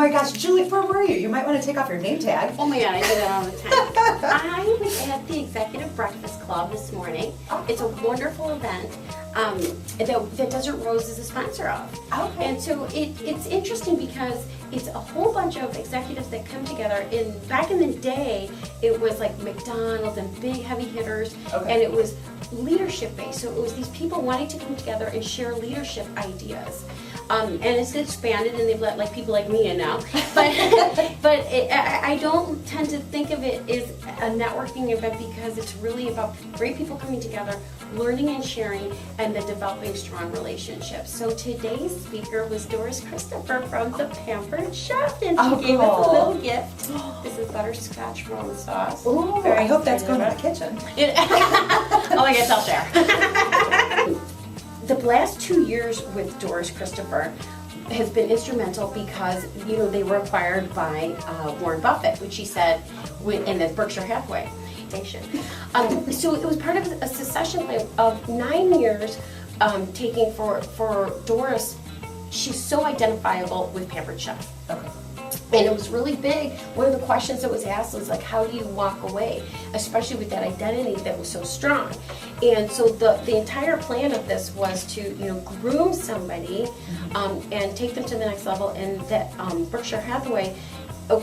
my gosh, Julie, where were you? You might want to take off your name tag. Oh my God, I do that all the time. I was at the Executive Breakfast Club this morning. Oh. It's a wonderful event that Desert Rose is a sponsor of. Okay. And so it's interesting because it's a whole bunch of executives that come together. Back in the day, it was like McDonald's and big heavy hitters, Okay. and it was leadership based. So it was these people wanting to come together and share leadership ideas. And it's expanded, and they've let like people like me in now. But I don't tend to think of it as a networking event because it's really about great people coming together, learning and sharing, and then developing strong relationships. So today's speaker was Doris Christopher from the Pampered Chef, and she gave us a little gift. This is butterscotch rum sauce. Ooh, I hope that's going to the kitchen. Oh, I guess I'll share. The last 2 years with Doris Christopher has been instrumental because, they were acquired by Warren Buffett, which he said in the Berkshire Hathaway station. So it was part of a succession plan of 9 years taking for Doris. She's so identifiable with Pampered Chef. Okay. And it was really big. One of the questions that was asked was like, how do you walk away, especially with that identity that was so strong? And so the entire plan of this was to groom somebody and take them to the next level. And that Berkshire Hathaway,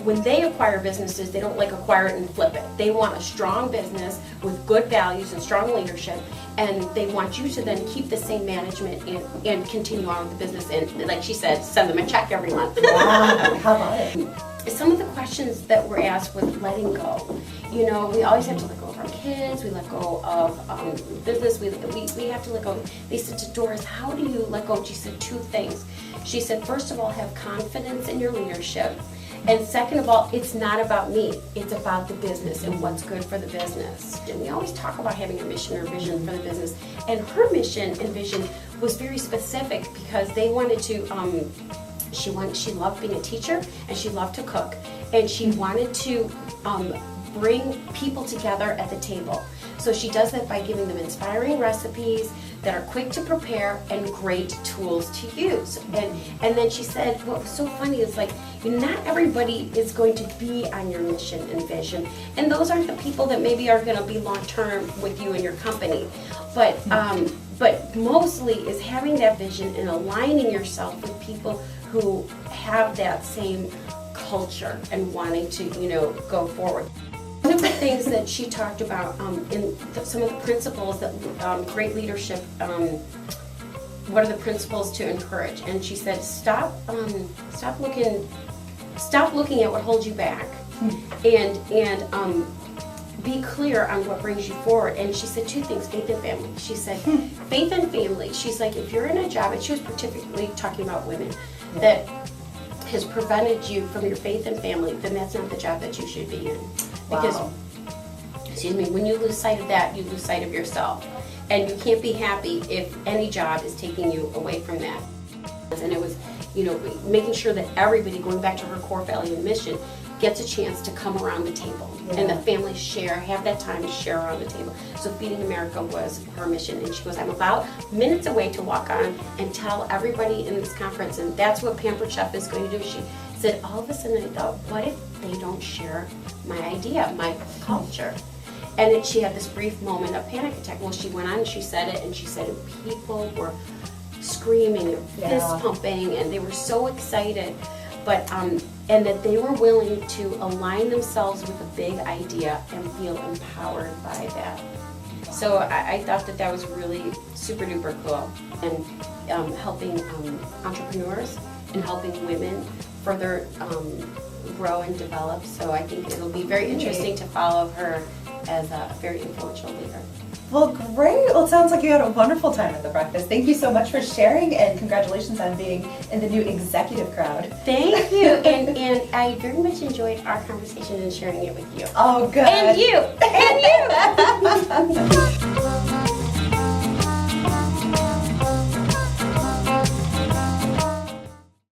when they acquire businesses, they don't acquire it and flip it. They want a strong business with good values and strong leadership, and they want you to then keep the same management and continue on with the business. And like she said, send them a check every month. Wow, how about it? Some of the questions that were asked was letting go. We always have to let go of our kids. We let go of business. We have to let go. They said to Doris, how do you let go? She said 2 things. She said, first of all, have confidence in your leadership. And second of all, it's not about me. It's about the business and what's good for the business. And we always talk about having a mission or vision for the business. And her mission and vision was very specific because they wanted to, she loved being a teacher and she loved to cook. And she wanted to bring people together at the table. So she does that by giving them inspiring recipes that are quick to prepare and great tools to use. And then she said, what was so funny is not everybody is going to be on your mission and vision. And those aren't the people that maybe are going to be long term with you and your company. But mostly is having that vision and aligning yourself with people who have that same culture and wanting to, go forward. One of the things that she talked about in some of the principles that great leadership, what are the principles to encourage? And she said, stop looking at what holds you back, and be clear on what brings you forward. And she said 2 things: faith and family. She said, faith and family. She's like, if you're in a job, and she was particularly talking about women, that has prevented you from your faith and family, then that's not the job that you should be in. Because, when you lose sight of that, you lose sight of yourself. And you can't be happy if any job is taking you away from that. And it was, making sure that everybody, going back to her core value and mission, gets a chance to come around the table. Yeah. And the families have that time to share around the table. So Feeding America was her mission. And she goes, I'm about minutes away to walk on and tell everybody in this conference. And that's what Pampered Chef is going to do. She said, all of a sudden I thought, what if they don't share my idea, my culture? And she had this brief moment of panic attack. Well, she went on and she said it, and she said people were screaming, fist pumping, and they were so excited. But and that they were willing to align themselves with a big idea and feel empowered by that. So I thought that was really super duper cool, and helping entrepreneurs and helping women further grow and develop. So I think it'll be very interesting to follow her as a very influential leader. Well, great. Well, it sounds like you had a wonderful time at the breakfast. Thank you so much for sharing, and congratulations on being in the new executive crowd. Thank you. And I very much enjoyed our conversation and sharing it with you. Oh, good. And you. And you.